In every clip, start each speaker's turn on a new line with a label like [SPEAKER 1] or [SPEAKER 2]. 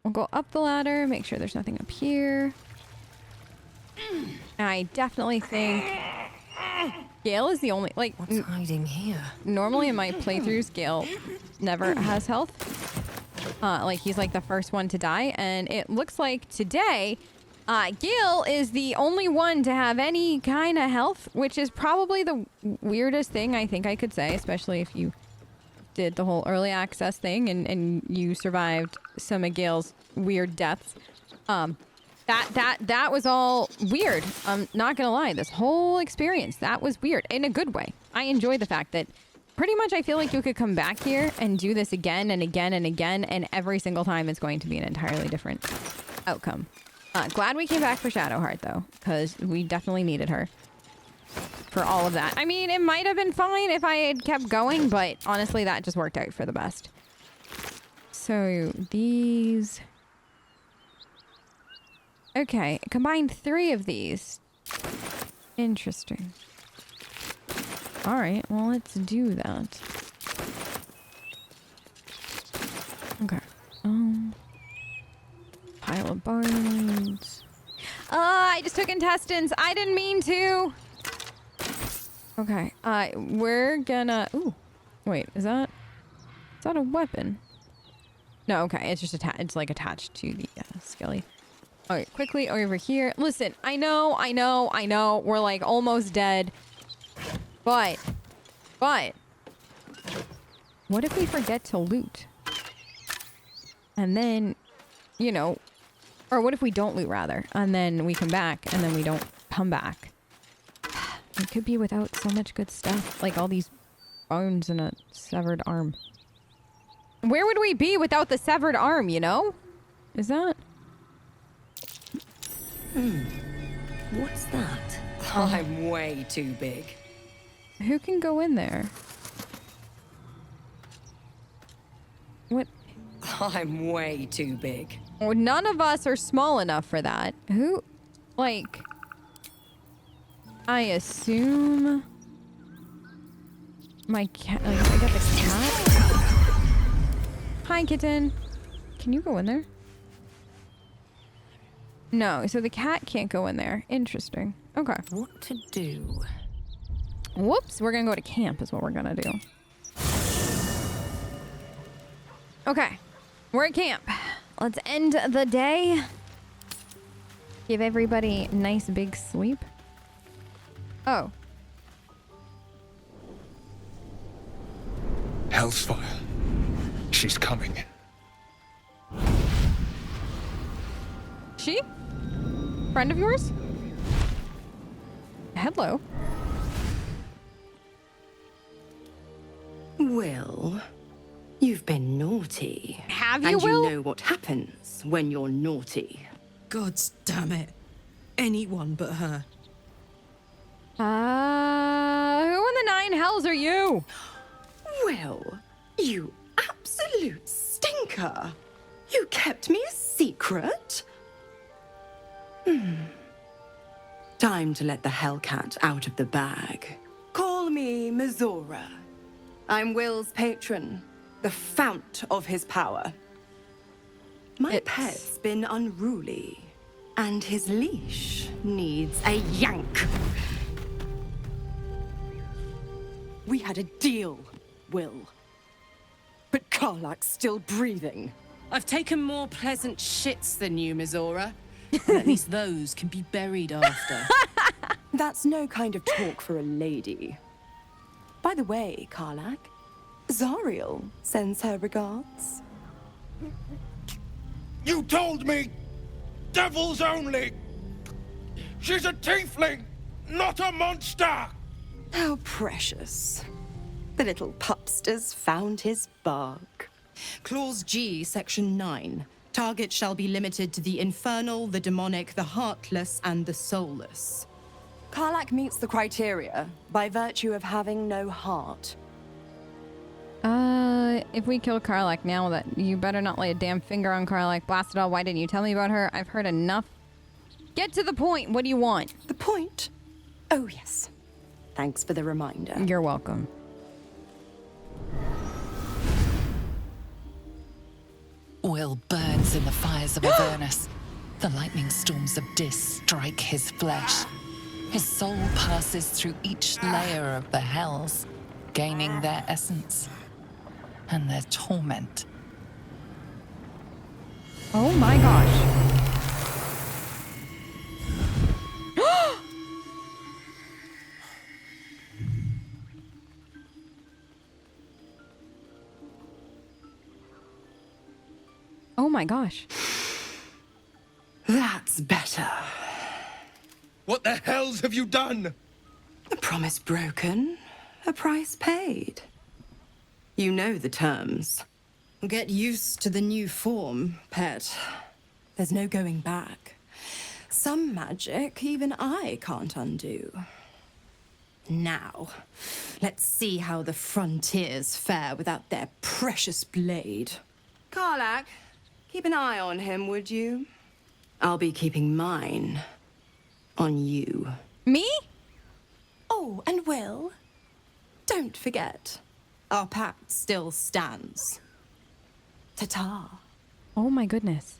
[SPEAKER 1] We'll go up the ladder, make sure there's nothing up here. I definitely think Gale is the only, like,
[SPEAKER 2] what's hiding here?
[SPEAKER 1] Normally in my playthroughs, Gale never has health. Like, he's like the first one to die, and it looks like today, Gale is the only one to have any kind of health, which is probably the weirdest thing I think I could say, especially if you did the whole early access thing and you survived some of Gale's weird deaths. That was all weird. I'm not gonna lie, this whole experience, that was weird in a good way. I enjoy the fact that pretty much I feel like you could come back here and do this again and again and again, and every single time it's going to be an entirely different outcome. Glad we came back for Shadowheart though, because we definitely needed her for all of that. I mean, it might have been fine if I had kept going, but honestly, that just worked out for the best. So these... Okay, combined 3 of these. Interesting. Alright, well, let's do that. Okay. Pile of bones. I just took intestines. I didn't mean to. Okay, we're gonna... Ooh, wait, is that a weapon? No, okay, it's just it's like attached to the skelly. Okay, quickly over here. Listen, I know. We're like almost dead. But, what if we forget to loot? And then, you know, or what if we don't loot rather? And then we come back and then we don't come back. We could be without so much good stuff. Like all these bones and a severed arm. Where would we be without the severed arm, you know? Is that...
[SPEAKER 2] What's that?
[SPEAKER 3] I'm way too big.
[SPEAKER 1] Who can go in there? What?
[SPEAKER 3] I'm way too big.
[SPEAKER 1] Well, none of us are small enough for that. Who? Like... I assume... My cat... Like, I got the cat? Hi, kitten. Can you go in there? No, so the cat can't go in there. Interesting. Okay.
[SPEAKER 2] What to do?
[SPEAKER 1] Whoops, we're gonna go to camp is what we're gonna do. Okay, we're at camp. Let's end the day. Give everybody a nice big sleep. Oh.
[SPEAKER 4] Hellsfire. She's coming.
[SPEAKER 1] She? Friend of yours? Hello.
[SPEAKER 3] Will, you've been naughty.
[SPEAKER 1] Have you,
[SPEAKER 3] and
[SPEAKER 1] Will?
[SPEAKER 3] You know what happens when you're naughty.
[SPEAKER 5] Gods damn it. Anyone but her.
[SPEAKER 1] Who in the 9 hells are you?
[SPEAKER 3] Will, you absolute stinker. You kept me a secret? Time to let the Hellcat out of the bag. Call me Mizora. I'm Will's patron, the fount of his power. My pet's been unruly, and his leash needs a yank. We had a deal, Will. But Karlach's still breathing.
[SPEAKER 6] I've taken more pleasant shits than you, Mizora. And at least those can be buried after.
[SPEAKER 3] That's no kind of talk for a lady. By the way, Karlach, Zariel sends her regards.
[SPEAKER 4] You told me! Devils only! She's a tiefling, not a monster!
[SPEAKER 3] How precious. The little pupster's found his bark.
[SPEAKER 6] Clause G, Section 9. Target shall be limited to the infernal, the demonic, the heartless, and the soulless.
[SPEAKER 3] Karlach meets the criteria by virtue of having no heart.
[SPEAKER 1] If we kill Karlach now, that you better not lay a damn finger on Karlach. Blast it all, why didn't you tell me about her? I've heard enough. Get to the point, what do you want?
[SPEAKER 3] The point? Oh, yes. Thanks for the reminder.
[SPEAKER 1] You're welcome.
[SPEAKER 7] Will burns in the fires of Avernus. The lightning storms of Dis strike his flesh. His soul passes through each layer of the hells, gaining their essence and their torment.
[SPEAKER 1] Oh my gosh. Oh my gosh.
[SPEAKER 3] That's better.
[SPEAKER 4] What the hells have you done?
[SPEAKER 3] A promise broken, a price paid. You know the terms.
[SPEAKER 6] Get used to the new form, pet. There's no going back. Some magic even I can't undo. Now, let's see how the frontiers fare without their precious blade.
[SPEAKER 3] Karlach, keep an eye on him, would you? I'll be keeping mine on you.
[SPEAKER 1] Me?
[SPEAKER 6] Oh, and Will, don't forget, our pact still stands. Ta-ta.
[SPEAKER 1] Oh my goodness.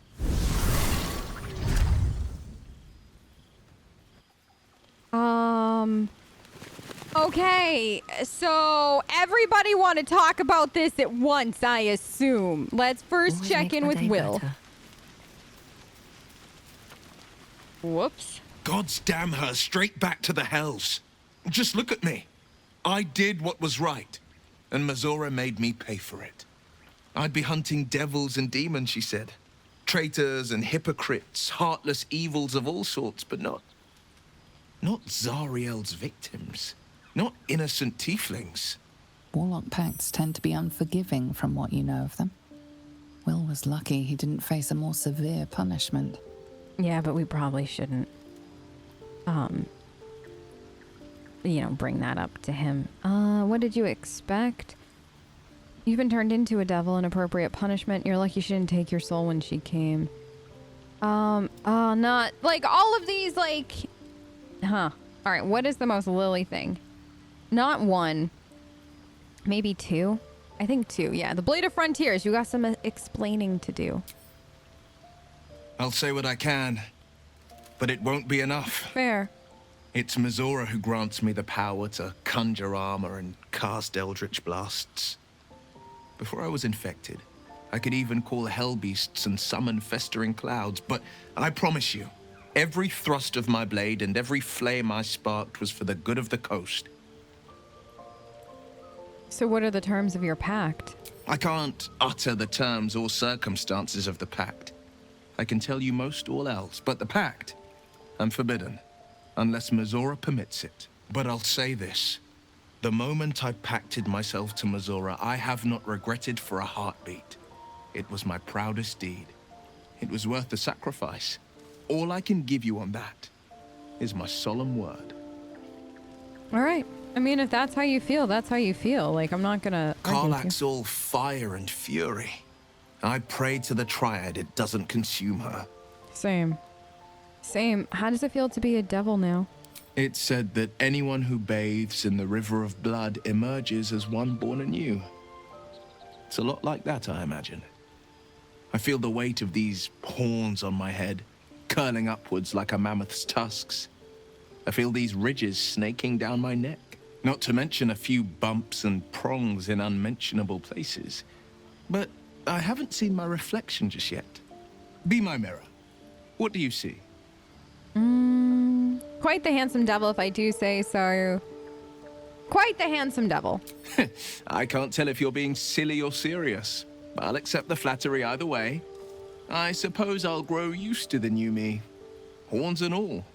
[SPEAKER 1] Okay, so everybody want to talk about this at once, I assume. Let's first
[SPEAKER 2] Always
[SPEAKER 1] check
[SPEAKER 2] makes
[SPEAKER 1] in
[SPEAKER 2] my
[SPEAKER 1] with
[SPEAKER 2] day
[SPEAKER 1] Will.
[SPEAKER 2] better.
[SPEAKER 1] Whoops.
[SPEAKER 4] God's damn her, straight back to the hells. Just look at me. I did what was right, and Mizora made me pay for it. I'd be hunting devils and demons, she said. Traitors and hypocrites, heartless evils of all sorts, but not Zariel's victims. Not innocent tieflings.
[SPEAKER 7] Warlock pacts tend to be unforgiving from what you know of them. Will was lucky he didn't face a more severe punishment.
[SPEAKER 1] Yeah, but we probably shouldn't, bring that up to him. What did you expect? You've been turned into a devil, an appropriate punishment. You're lucky she didn't take your soul when she came. Not, like, all of these, like... Huh. Alright, what is the most Lily thing? Not one. Maybe two? I think two, yeah. The Blade of Frontiers, you got some explaining to do.
[SPEAKER 4] I'll say what I can, but it won't be enough.
[SPEAKER 1] Fair.
[SPEAKER 4] It's Mizora who grants me the power to conjure armor and cast eldritch blasts. Before I was infected, I could even call hell beasts and summon festering clouds, but I promise you, every thrust of my blade and every flame I sparked was for the good of the coast.
[SPEAKER 1] So what are the terms of your pact?
[SPEAKER 4] I can't utter the terms or circumstances of the pact. I can tell you most all else, but the pact, I'm forbidden, unless Mizora permits it. But I'll say this. The moment I pacted myself to Mizora, I have not regretted for a heartbeat. It was my proudest deed. It was worth the sacrifice. All I can give you on that is my solemn word.
[SPEAKER 1] All right. I mean, if that's how you feel, that's how you feel. Like, I'm not gonna argue with you.
[SPEAKER 4] Karlach's all fire and fury. I pray to the Triad it doesn't consume her.
[SPEAKER 1] Same. How does it feel to be a devil now?
[SPEAKER 4] It's said that anyone who bathes in the river of blood emerges as one born anew. It's a lot like that, I imagine. I feel the weight of these horns on my head, curling upwards like a mammoth's tusks. I feel these ridges snaking down my neck, not to mention a few bumps and prongs in unmentionable places. But I haven't seen my reflection just yet. Be my mirror. What do you see?
[SPEAKER 1] Quite the handsome devil, if I do say so. Quite the handsome devil.
[SPEAKER 4] I can't tell if you're being silly or serious. I'll accept the flattery either way. I suppose I'll grow used to the new me, horns and all.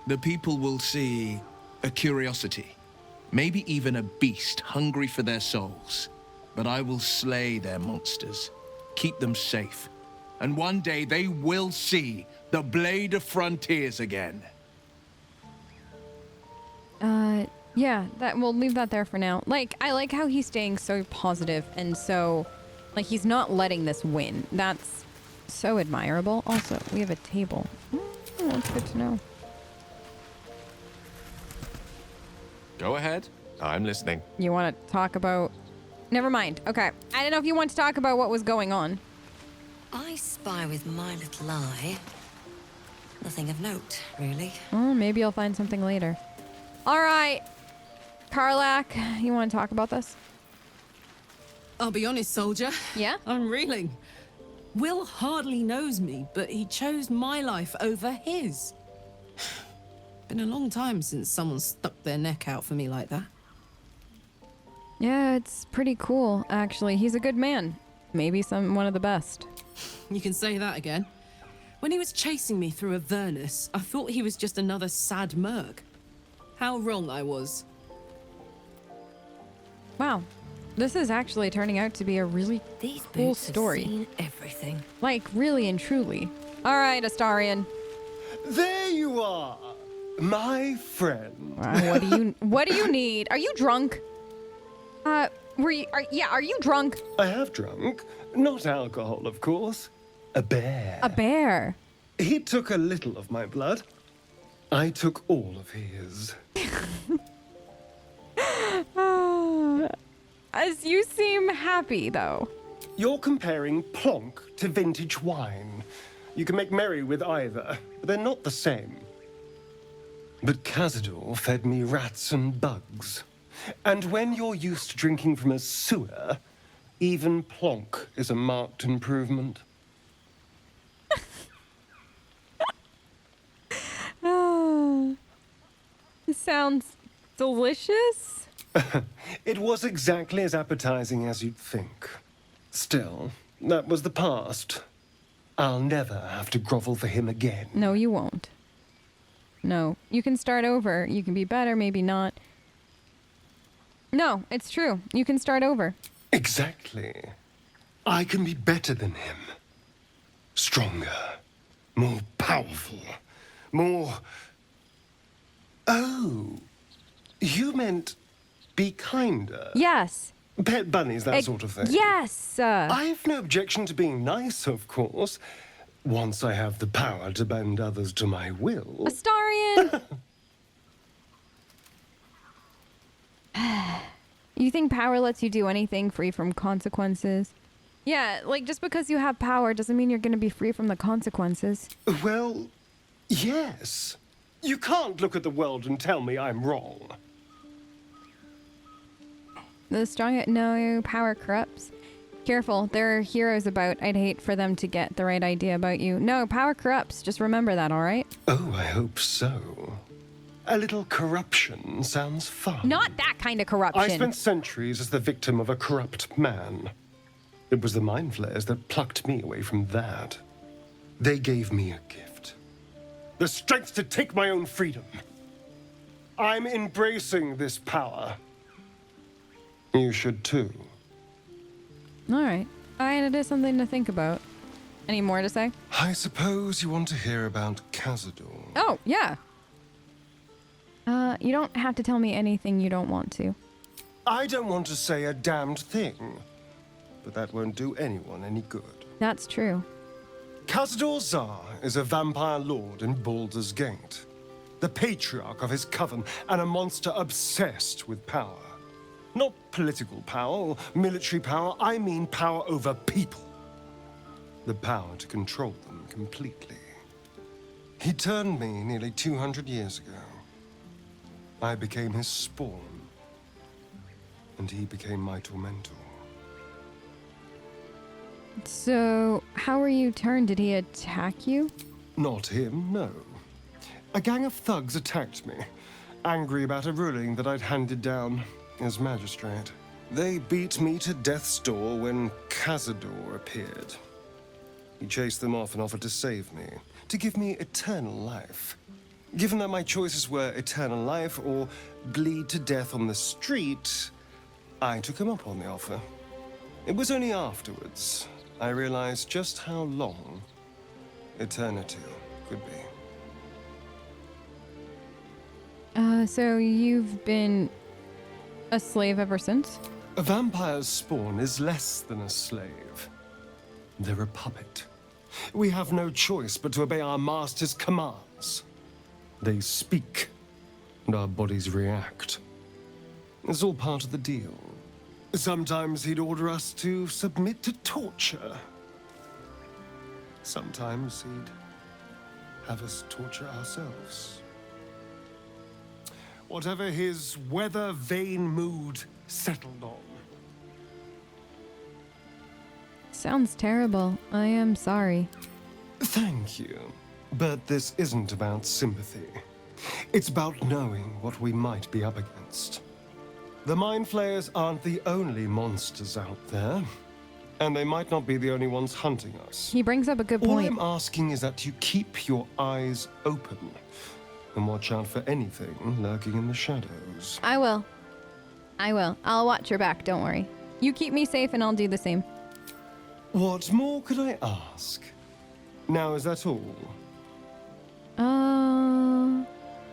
[SPEAKER 4] The people will see a curiosity, maybe even a beast hungry for their souls. But I will slay their monsters, keep them safe, and one day they will see the Blade of Frontiers again.
[SPEAKER 1] Yeah, we'll leave that there for now. Like, I like how he's staying so positive and so, like, he's not letting this win. That's so admirable. Also, we have a table. That's good to know.
[SPEAKER 8] Go ahead. I'm listening.
[SPEAKER 1] You want to talk about... Never mind. Okay. I don't know if you want to talk about what was going on.
[SPEAKER 2] spy with my little eye. Nothing of note, really.
[SPEAKER 1] Oh, maybe I'll find something later. All right. Karlach, you want to talk about this?
[SPEAKER 5] I'll be honest, soldier.
[SPEAKER 1] Yeah?
[SPEAKER 5] I'm reeling. Will hardly knows me, but he chose my life over his. Been a long time since someone stuck their neck out for me like that.
[SPEAKER 1] Yeah, it's pretty cool, actually. He's a good man. Maybe one of the best.
[SPEAKER 5] You can say that again. When he was chasing me through Avernus, I thought he was just another sad merc. How wrong I was.
[SPEAKER 1] Wow. This is actually turning out to be a really
[SPEAKER 2] These
[SPEAKER 1] cool
[SPEAKER 2] boots
[SPEAKER 1] story.
[SPEAKER 2] have seen everything.
[SPEAKER 1] Like, really and truly. All right, Astarion.
[SPEAKER 9] There you are, my friend.
[SPEAKER 1] What do you need? Are you drunk? Are you drunk?
[SPEAKER 9] I have drunk. Not alcohol, of course. A bear.
[SPEAKER 1] A bear.
[SPEAKER 9] He took a little of my blood. I took all of his.
[SPEAKER 1] As you seem happy, though.
[SPEAKER 9] You're comparing plonk to vintage wine. You can make merry with either, but they're not the same. But Cazador fed me rats and bugs. And when you're used to drinking from a sewer, even plonk is a marked improvement.
[SPEAKER 1] This sounds delicious.
[SPEAKER 9] It was exactly as appetizing as you'd think. Still, that was the past. I'll never have to grovel for him again.
[SPEAKER 1] No, you won't. No, you can start over. You can be better, maybe not. No, it's true. You can start over.
[SPEAKER 9] Exactly. I can be better than him. Stronger. More powerful. More... Oh. You meant be kinder.
[SPEAKER 1] Yes.
[SPEAKER 9] Pet bunnies, that sort of thing.
[SPEAKER 1] Yes.
[SPEAKER 9] I've no objection to being nice, of course. Once I have the power to bend others to my will.
[SPEAKER 1] Astarion! You think power lets you do anything free from consequences? Yeah, like just because you have power doesn't mean you're gonna be free from the consequences.
[SPEAKER 9] Well, yes. You can't look at the world and tell me I'm wrong.
[SPEAKER 1] The strong no power corrupts. Careful, there are heroes about. I'd hate for them to get the right idea about you. No, power corrupts. Just remember that, all right?
[SPEAKER 9] Oh, I hope so. A little corruption sounds fun.
[SPEAKER 1] Not that kind of corruption.
[SPEAKER 9] I spent centuries as the victim of a corrupt man. It was the mind flayers that plucked me away from that. They gave me a gift. The strength to take my own freedom. I'm embracing this power. You should too.
[SPEAKER 1] All right. It is something to think about. Any more to say?
[SPEAKER 9] I suppose you want to hear about Cazador.
[SPEAKER 1] Oh, yeah. You don't have to tell me anything you don't want to.
[SPEAKER 9] I don't want to say a damned thing, but that won't do anyone any good.
[SPEAKER 1] That's true.
[SPEAKER 9] Cazador Zar is a vampire lord in Baldur's Gate, the patriarch of his coven, and a monster obsessed with power. Not political power or military power, I mean power over people. The power to control them completely. He turned me nearly 200 years ago. I became his spawn, and he became my tormentor.
[SPEAKER 1] So, how were you turned? Did he attack you?
[SPEAKER 9] Not him, no. A gang of thugs attacked me, angry about a ruling that I'd handed down as magistrate. They beat me to death's door when Cazador appeared. He chased them off and offered to save me, to give me eternal life. Given that my choices were eternal life or bleed to death on the street, I took him up on the offer. It was only afterwards I realized just how long eternity could be.
[SPEAKER 1] So you've been a slave ever since?
[SPEAKER 9] A vampire's spawn is less than a slave. They're a puppet. We have no choice but to obey our master's commands. They speak, and our bodies react. It's all part of the deal. Sometimes he'd order us to submit to torture. Sometimes he'd have us torture ourselves. Whatever his weather-vane mood settled on.
[SPEAKER 1] Sounds terrible. I am sorry.
[SPEAKER 9] Thank you. But this isn't about sympathy. It's about knowing what we might be up against. The Mind Flayers aren't the only monsters out there, and they might not be the only ones hunting us.
[SPEAKER 1] He brings up a good
[SPEAKER 9] All
[SPEAKER 1] point.
[SPEAKER 9] I'm asking is that you keep your eyes open and watch out for anything lurking in the shadows.
[SPEAKER 1] I will. I'll watch your back, don't worry. You keep me safe and I'll do the same.
[SPEAKER 9] What more could I ask? Now, is that all?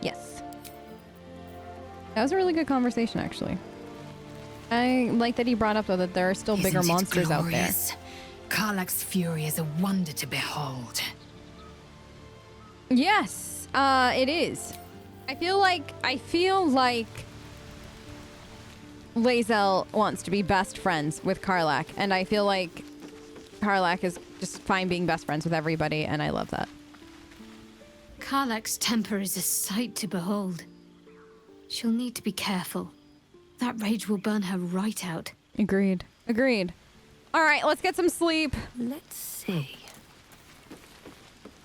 [SPEAKER 1] Yes. That was a really good conversation, actually. I like that he brought up, though, that there are still bigger
[SPEAKER 10] Isn't it
[SPEAKER 1] monsters out there.
[SPEAKER 10] glorious? Karlach's fury is a wonder to behold.
[SPEAKER 1] Yes, it is. I feel like Lae'zel wants to be best friends with Karlach, and I feel like Karlach is just fine being best friends with everybody, and I love that.
[SPEAKER 11] Karlach's temper is a sight to behold. She'll need to be careful. That rage will burn her right out.
[SPEAKER 1] Agreed. All right, let's get some sleep.
[SPEAKER 2] Let's see.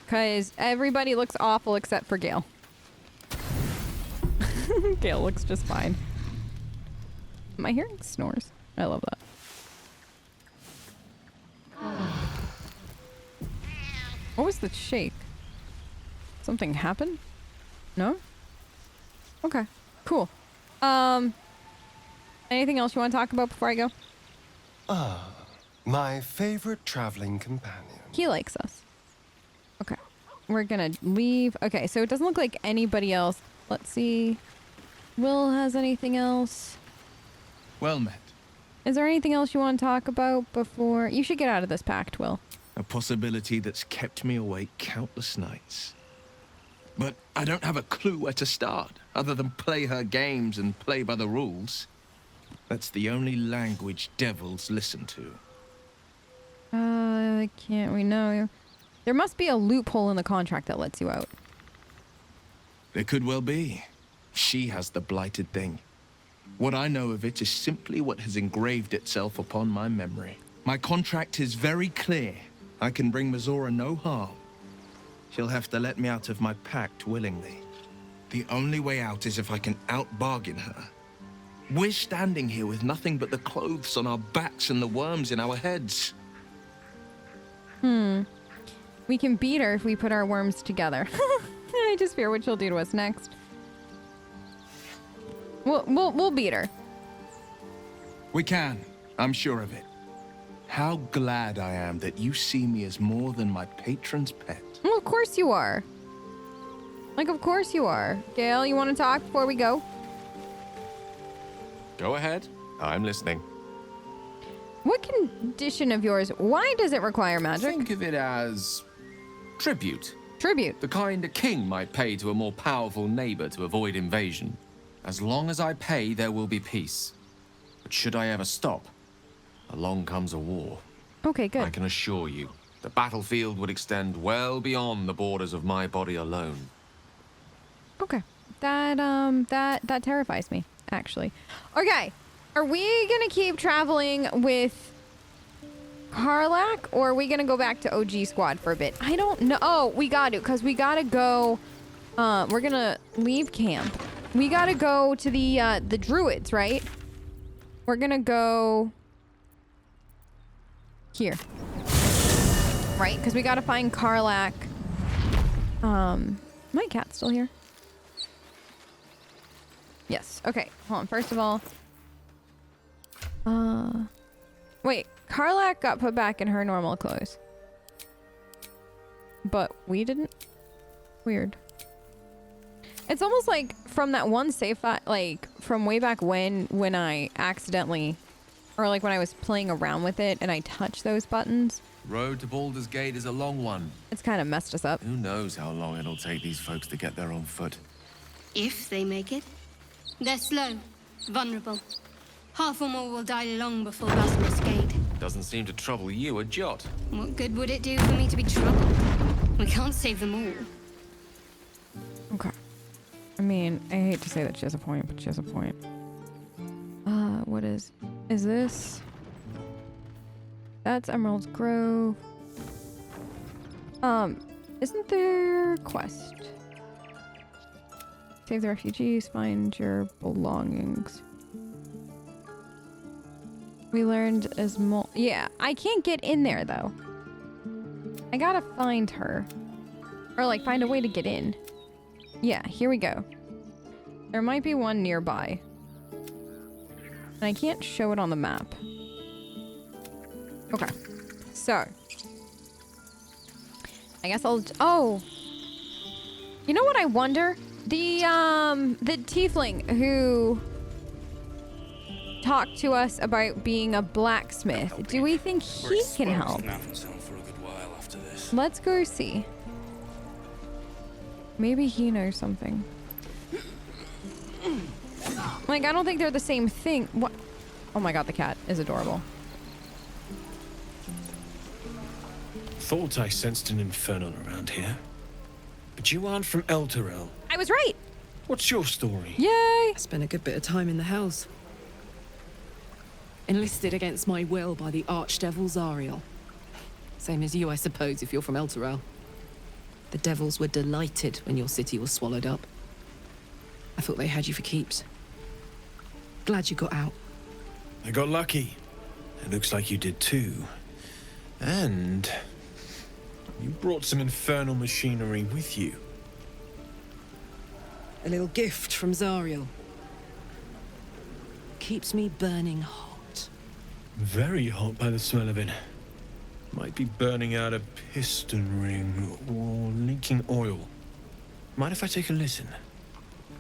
[SPEAKER 1] Because everybody looks awful except for Gale. Gale looks just fine. Am I hearing snores? I love that. What was the shake? Something happened? No? Okay, cool. Anything else you want to talk about before I go?
[SPEAKER 9] My favorite traveling companion.
[SPEAKER 1] He likes us. Okay, we're gonna leave. Okay, so it doesn't look like anybody else. Let's see. Will has anything else?
[SPEAKER 4] Well met.
[SPEAKER 1] Is there anything else you want to talk about before? You should get out of this pact, Will.
[SPEAKER 4] A possibility that's kept me awake countless nights. But I don't have a clue where to start, other than play her games and play by the rules. That's the only language devils listen to.
[SPEAKER 1] Can't we know? There must be a loophole in the contract that lets you out.
[SPEAKER 4] There could well be. She has the blighted thing. What I know of it is simply what has engraved itself upon my memory. My contract is very clear. I can bring Mizora no harm. She'll have to let me out of my pact willingly. The only way out is if I can out-bargain her. We're standing here with nothing but the clothes on our backs and the worms in our heads.
[SPEAKER 1] We can beat her if we put our worms together. I just fear what she'll do to us next. We'll beat her.
[SPEAKER 4] We can. I'm sure of it. How glad I am that you see me as more than my patron's pet.
[SPEAKER 1] Well, of course you are. Like, of course you are. Gale, you want to talk before we go?
[SPEAKER 8] Go ahead. I'm listening.
[SPEAKER 1] What condition of yours, why does it require magic?
[SPEAKER 8] Think of it as tribute.
[SPEAKER 1] Tribute.
[SPEAKER 8] The kind a king might pay to a more powerful neighbor to avoid invasion. As long as I pay, there will be peace. But should I ever stop, along comes a war.
[SPEAKER 1] Okay, good.
[SPEAKER 8] I can assure you, the battlefield would extend well beyond the borders of my body alone.
[SPEAKER 1] Okay. That terrifies me, actually. Okay. Are we gonna keep traveling with Karlach, or are we gonna go back to OG squad for a bit? I don't know. Oh, we got to, because we gotta go. We're gonna leave camp. We gotta go to the druids, right? We're gonna go here, right? Because we gotta find Karlach. My cat's still here. Yes. Okay. Hold on. First of all, wait. Karlach got put back in her normal clothes, but we didn't. Weird. It's almost like from that one save file, like from way back when I accidentally, or like when I was playing around with it and I touched those buttons.
[SPEAKER 8] Road to Baldur's Gate is a long one.
[SPEAKER 1] It's kind of messed us up.
[SPEAKER 8] Who knows how long it'll take these folks to get there on foot.
[SPEAKER 11] If they make it. They're slow, vulnerable. Half or more will die long before Basilisk Gate.
[SPEAKER 8] doesn't seem to trouble you a jot.
[SPEAKER 11] What good would it do for me to be troubled? We can't save them all.
[SPEAKER 1] Okay. I mean, I hate to say that she has a point, but she has a point. What is this? That's Emerald's Grove. Isn't there a quest? Save the refugees, find your belongings. We learned as yeah, I can't get in there though. I gotta find her. Or like find a way to get in. Yeah, here we go. There might be one nearby. And I can't show it on the map. Okay. So. I guess I'll... Oh! You know what I wonder? The tiefling who talked to us about being a blacksmith. Do we think he can help? Let's go see. Maybe he knows something. Like, I don't think they're the same thing. What? Oh my god, the cat is adorable.
[SPEAKER 12] Thought I sensed an Infernal around here. But you aren't from Elturel.
[SPEAKER 1] I was right!
[SPEAKER 12] What's your story?
[SPEAKER 1] Yay!
[SPEAKER 5] I spent a good bit of time in the Hells. Enlisted against my will by the Archdevil Zariel. Same as you, I suppose, if you're from Elturel. The devils were delighted when your city was swallowed up. I thought they had you for keeps. Glad you got out.
[SPEAKER 12] I got lucky. It looks like you did too. And you brought some infernal machinery with you.
[SPEAKER 5] A little gift from Zariel. Keeps me burning hot.
[SPEAKER 12] Very hot by the smell of it. Might be burning out a piston ring or leaking oil. Mind if I take a listen?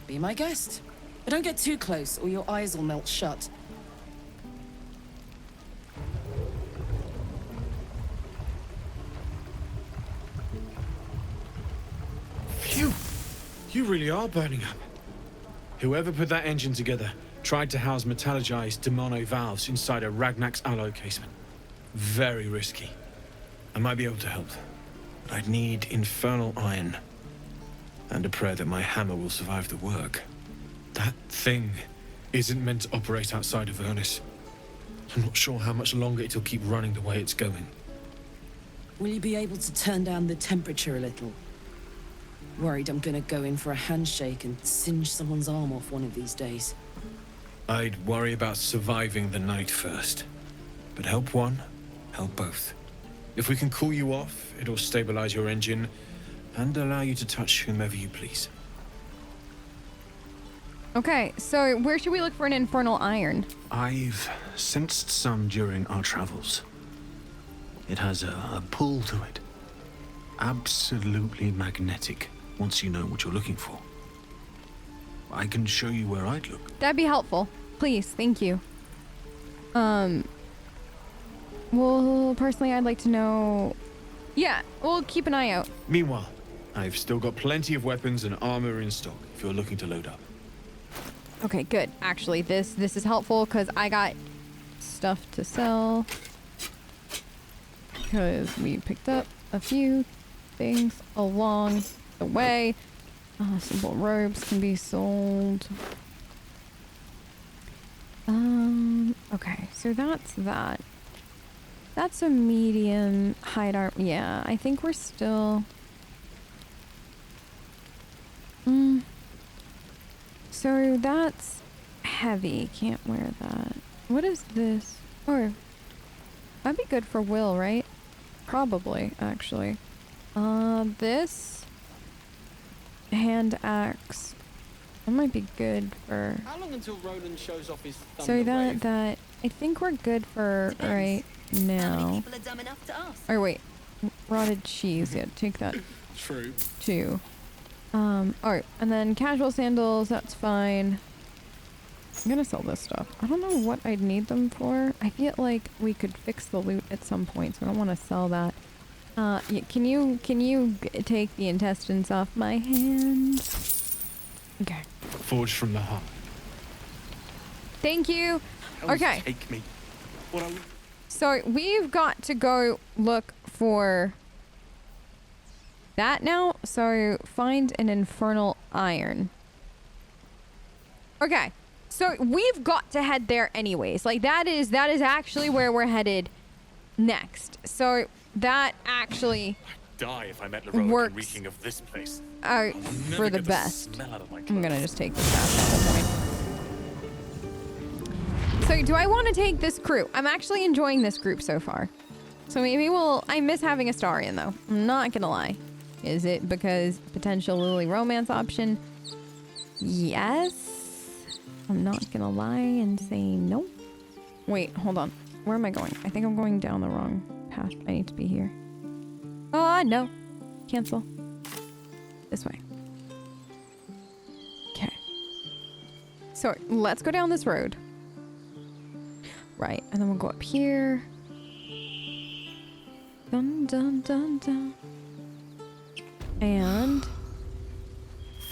[SPEAKER 5] Be my guest. But don't get too close or your eyes will melt shut.
[SPEAKER 12] Phew! You really are burning up. Whoever put that engine together tried to house metallurgized demono valves inside a Ragnak's alloy casement. Very risky. I might be able to help, but I'd need infernal iron. And a prayer that my hammer will survive the work. That thing isn't meant to operate outside of Avernus. I'm not sure how much longer it'll keep running the way it's going.
[SPEAKER 5] Will you be able to turn down the temperature a little? Worried I'm gonna go in for a handshake and singe someone's arm off one of these days.
[SPEAKER 12] I'd worry about surviving the night first. But help one, help both. If we can cool you off, it'll stabilize your engine and allow you to touch whomever you please.
[SPEAKER 1] Okay, so where should we look for an infernal iron?
[SPEAKER 12] I've sensed some during our travels. It has a pull to it. Absolutely magnetic, once you know what you're looking for. I can show you where I'd look.
[SPEAKER 1] That'd be helpful. Please, thank you. Well, personally, I'd like to know... Yeah, we'll keep an eye out.
[SPEAKER 12] Meanwhile, I've still got plenty of weapons and armor in stock if you're looking to load up.
[SPEAKER 1] Okay, good. Actually, this is helpful because I got stuff to sell. Because we picked up a few things along the way. Simple robes can be sold. Okay, so that's that. That's a medium hide armor. Yeah, I think we're still... So that's heavy. Can't wear that. What is this? Or that'd be good for Will, right? Probably, actually. This hand axe. That might be good for...
[SPEAKER 13] How long until Roland shows off his thumb?
[SPEAKER 1] So that I think we're good for right now.
[SPEAKER 2] People are dumb enough to ask.
[SPEAKER 1] Or wait, rotted cheese. Yeah, take that.
[SPEAKER 13] True.
[SPEAKER 1] Too. Alright, and then casual sandals, that's fine. I'm gonna sell this stuff. I don't know what I'd need them for. I feel like we could fix the loot at some point, so I don't want to sell that. Yeah, can you take the intestines off my hands? Okay.
[SPEAKER 12] Forged from the heart.
[SPEAKER 1] Thank you. Okay.
[SPEAKER 12] Take me. What are we...
[SPEAKER 1] So we've got to go look for that now. So find an infernal iron. Okay. So we've got to head there anyways. Like that is actually where we're headed next. So that actually
[SPEAKER 14] Die if I met Laroa
[SPEAKER 1] works
[SPEAKER 14] reeking of this place.
[SPEAKER 1] out for the best. I'm gonna just take this out at the point. So do I want to take this crew? I'm actually enjoying this group so far. So maybe I miss having Astarion though. I'm not gonna lie. Is it because potential Lily romance option? Yes. I'm not gonna lie and say no. Wait, hold on. Where am I going? I think I'm going down the wrong path. I need to be here. Oh, no. Cancel. This way. Okay. So let's go down this road. Right, and then we'll go up here. Dun, dun, dun, dun. And...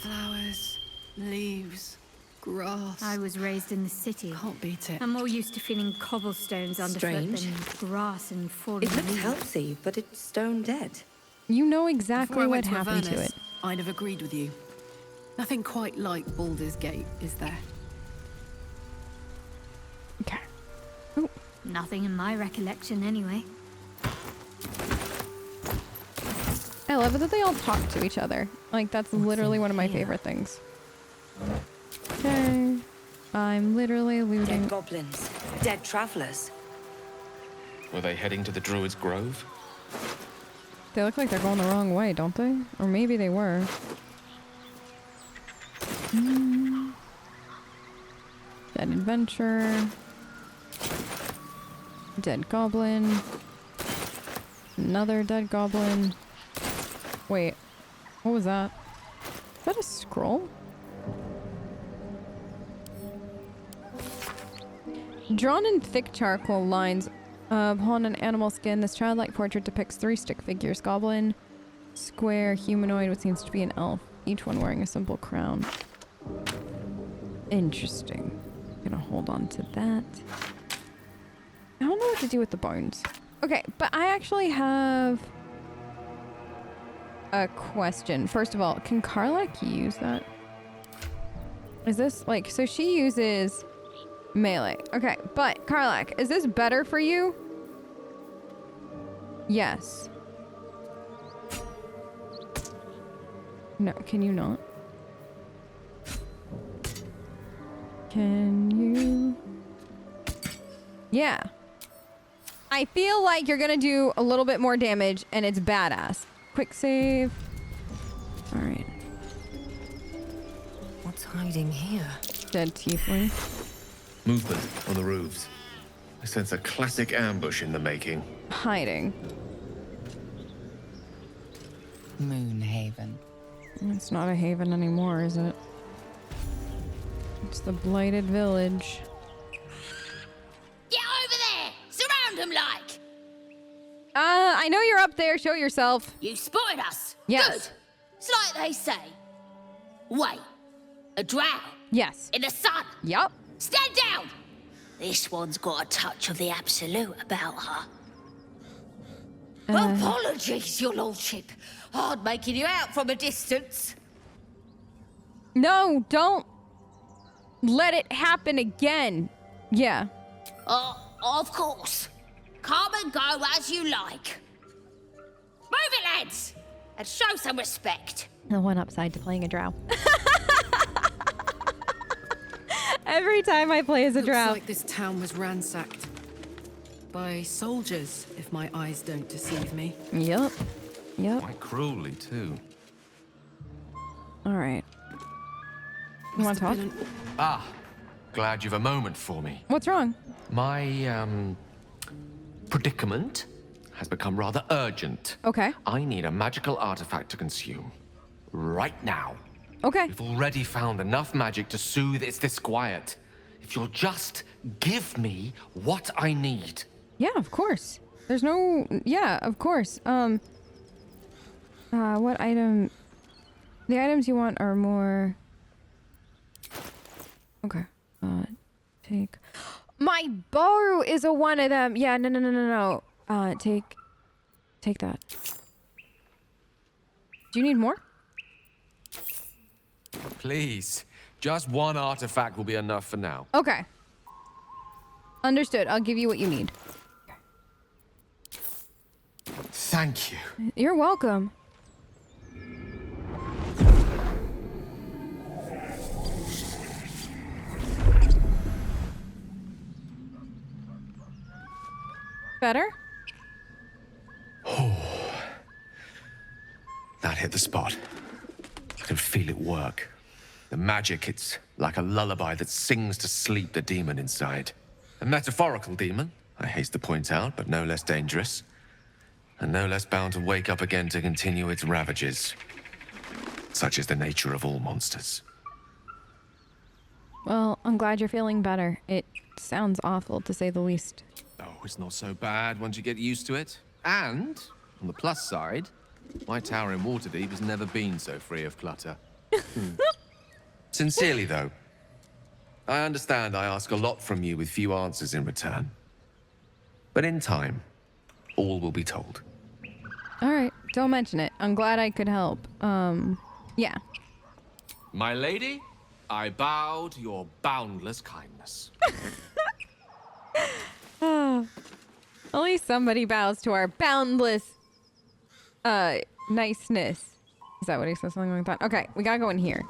[SPEAKER 6] Flowers, leaves, grass.
[SPEAKER 11] I was raised in the city.
[SPEAKER 6] Can't beat it.
[SPEAKER 11] I'm more used to feeling cobblestones underfoot
[SPEAKER 2] Strange.
[SPEAKER 11] than grass and falling
[SPEAKER 2] It looks
[SPEAKER 11] leaves.
[SPEAKER 2] healthy, but it's stone dead.
[SPEAKER 1] You know
[SPEAKER 6] Before
[SPEAKER 1] exactly
[SPEAKER 6] I
[SPEAKER 1] what
[SPEAKER 6] went
[SPEAKER 1] happened to
[SPEAKER 6] Avernus,
[SPEAKER 1] it.
[SPEAKER 6] I'd have agreed with you. Nothing quite like Baldur's Gate, is there?
[SPEAKER 1] Okay.
[SPEAKER 11] Nothing in my recollection, anyway.
[SPEAKER 1] I love it that they all talk to each other. Like, that's literally one of my favorite things. Okay. I'm literally looting.
[SPEAKER 2] Dead goblins. Dead travelers.
[SPEAKER 8] Were they heading to the Druid's Grove?
[SPEAKER 1] They look like they're going the wrong way, don't they? Or maybe they were. Dead adventure. Dead goblin. Another dead goblin. Wait. What was that? Is that a scroll? Drawn in thick charcoal lines upon an animal skin, this childlike portrait depicts 3 stick figures: goblin, square, humanoid, what seems to be an elf, each one wearing a simple crown. Interesting. Gonna hold on to that. I don't know what to do with the bones. Okay, but I actually have a question. First of all, can Karlach use that? Is this like, so she uses melee. Okay, but Karlach, is this better for you? Yes. No, can you not? Can you? Yeah. I feel like you're gonna do a little bit more damage and it's badass. Quick save. All right.
[SPEAKER 2] What's hiding here?
[SPEAKER 1] Dead tiefling.
[SPEAKER 8] Movement on the roofs. I sense a classic ambush in the making.
[SPEAKER 1] Hiding.
[SPEAKER 7] Moonhaven.
[SPEAKER 1] It's not a haven anymore, is it? It's the Blighted Village.
[SPEAKER 15] Get over there! Surround them like!
[SPEAKER 1] I know you're up there. Show yourself.
[SPEAKER 15] You spotted us!
[SPEAKER 1] Yes.
[SPEAKER 15] Good! It's like they say. Wait. A drow?
[SPEAKER 1] Yes.
[SPEAKER 15] In the sun?
[SPEAKER 1] Yup.
[SPEAKER 15] Stand down! This one's got a touch of the absolute about her. Apologies, your lordship. Hard making you out from a distance.
[SPEAKER 1] No, don't let it happen again. Yeah.
[SPEAKER 15] Of course. Come and go as you like. Move it, lads! And show some respect.
[SPEAKER 1] The one upside to playing a drow. Every time I play as a drow.
[SPEAKER 6] Looks like this town was ransacked. By soldiers, if my eyes don't deceive me.
[SPEAKER 1] Yep. Yep.
[SPEAKER 8] Quite cruelly, too.
[SPEAKER 1] All right. You want to talk?
[SPEAKER 8] Ah, glad you've a moment for me.
[SPEAKER 1] What's wrong?
[SPEAKER 8] My, predicament has become rather urgent.
[SPEAKER 1] Okay.
[SPEAKER 8] I need a magical artifact to consume. Right now.
[SPEAKER 1] Okay.
[SPEAKER 8] We've already found enough magic to soothe its disquiet. If you'll just give me what I need.
[SPEAKER 1] Yeah, of course. There's no... Yeah, of course. What item... The items you want are more... Okay. Take... My bow is a one of them. Yeah, no. Take that. Do you need more?
[SPEAKER 8] Please. Just one artifact will be enough for now.
[SPEAKER 1] Okay. Understood. I'll give you what you need.
[SPEAKER 8] Thank you.
[SPEAKER 1] You're welcome. Better?
[SPEAKER 8] That hit the spot. I can feel it work. The magic, it's like a lullaby that sings to sleep the demon inside. A metaphorical demon, I haste to point out, but no less dangerous. And no less bound to wake up again to continue its ravages. Such is the nature of all monsters.
[SPEAKER 1] Well, I'm glad you're feeling better. It sounds awful, to say the least.
[SPEAKER 8] Oh, it's not so bad once you get used to it. And, on the plus side, my tower in Waterdeep has never been so free of clutter. Sincerely, though, I understand I ask a lot from you with few answers in return. But in time, all will be told.
[SPEAKER 1] All right, don't mention it. I'm glad I could help. Yeah.
[SPEAKER 8] My lady, I bow to your boundless kindness.
[SPEAKER 1] At least somebody bows to our boundless, niceness. Is that what he says? Something like that? Okay, we gotta go in here.